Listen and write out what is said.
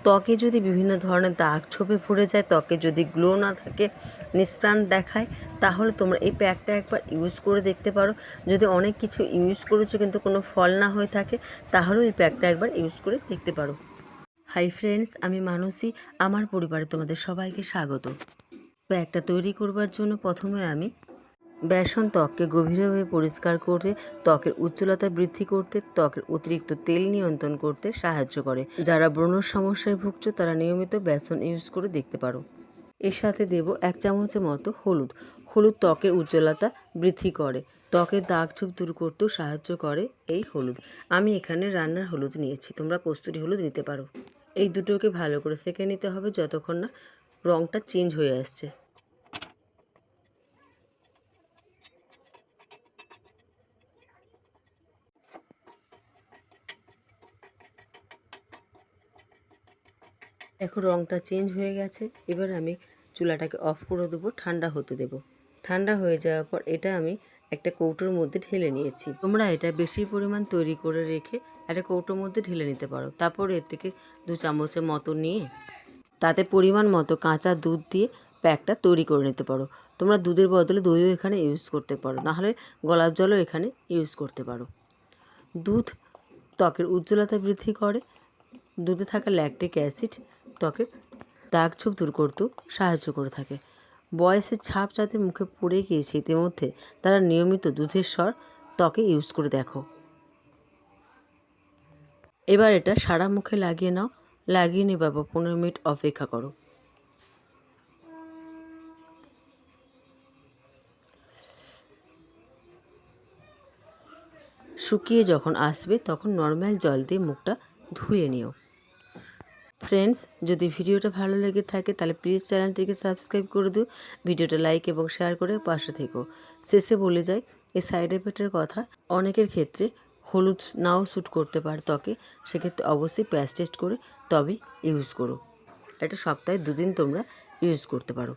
ত্বকে যদি বিভিন্ন ধরনের দাগ ছোপে পড়ে যায়, ত্বকে যদি গ্লো না থাকে, নিষ্প্রাণ দেখায়, তাহলে তোমরা এই প্যাকটা একবার ইউজ করে দেখতে পারো। যদি অনেক কিছু ইউজ করেছো কিন্তু কোনো ফল না হয়ে থাকে, তাহলেও এই প্যাকটা একবার ইউজ করে দেখতে পারো। হাই ফ্রেন্ডস, আমি মানসী। আমার পরিবারে তোমাদের সবাইকে স্বাগত। প্যাকটা তৈরি করবার জন্য প্রথমে আমি বেসন ত্বককে গভীরভাবে পরিষ্কার করে ত্বকের উজ্জ্বলতা বৃদ্ধি করতে, ত্বকের অতিরিক্ত তেল নিয়ন্ত্রণ করতে সাহায্য করে। যারা ব্রণর সমস্যায় ভুগছো তারা নিয়মিত বেসন ইউজ করে দেখতে পারো। এর সাথে দেব 1 চামচের মতো হলুদ। হলুদ ত্বকের উজ্জ্বলতা বৃদ্ধি করে, ত্বকের দাগ ছোপ দূর করতেও সাহায্য করে এই হলুদ। আমি এখানে রান্নার হলুদ নিয়েছি, তোমরা কস্তুরি হলুদ নিতে পারো। এই দুটোকে ভালো করে সেঁকে নিতে হবে যতক্ষণ না রঙটা চেঞ্জ হয়ে আসছে। এখন রঙটা চেঞ্জ হয়ে গেছে। এবার আমি চুলাটাকে অফ করে দেবো, ঠান্ডা হতে দেব। ঠান্ডা হয়ে যাওয়ার পর এটা আমি একটা কৌটোর মধ্যে ঢেলে নিয়েছি। তোমরা এটা বেশি পরিমাণ তৈরি করে রেখে একটা কৌটোর মধ্যে ঢেলে নিতে পারো। তারপর এর থেকে 2 চামচের মতো নিয়ে তাতে পরিমাণ মতো কাঁচা দুধ দিয়ে প্যাকটা তৈরি করে নিতে পারো। তোমরা দুধের বদলে দইও এখানে ইউজ করতে পারো, নাহলে গোলাপ জলও এখানে ইউজ করতে পারো। দুধ ত্বকের উজ্জ্বলতা বৃদ্ধি করে। দুধে থাকা ল্যাকটিক অ্যাসিড ত্বকের দাগ ছোপ দূর করতেও সাহায্য করে থাকে। বয়সের ছাপ যাদের মুখে পড়ে গিয়েছে ইতিমধ্যে, তারা নিয়মিত দুধের স্বর ত্বকে ইউজ করে দেখো। এবার এটা সারা মুখে লাগিয়ে নাও। লাগিয়ে নেবার পর 15 মিনিট অপেক্ষা করো। শুকিয়ে যখন আসবে তখন নর্মাল জল দিয়ে মুখটা ধুয়ে নিও। ফ্রেন্ডস, যদি ভিডিওটা ভালো লেগে থাকে তাহলে প্লিজ চ্যানেলটিকে সাবস্ক্রাইব করে দিও, ভিডিওটা লাইক এবং শেয়ার করে পাশে থেকো। শেষে বলে যাই, এই সাইড এফেক্টের কথা, অনেকের ক্ষেত্রে হলুদ নাও শ্যুট করতে পারে ত্বকে, সেক্ষেত্রে অবশ্যই প্যাচ টেস্ট করে তবেই ইউজ করো। এটা সপ্তাহে 2 দিন তোমরা ইউজ করতে পারো।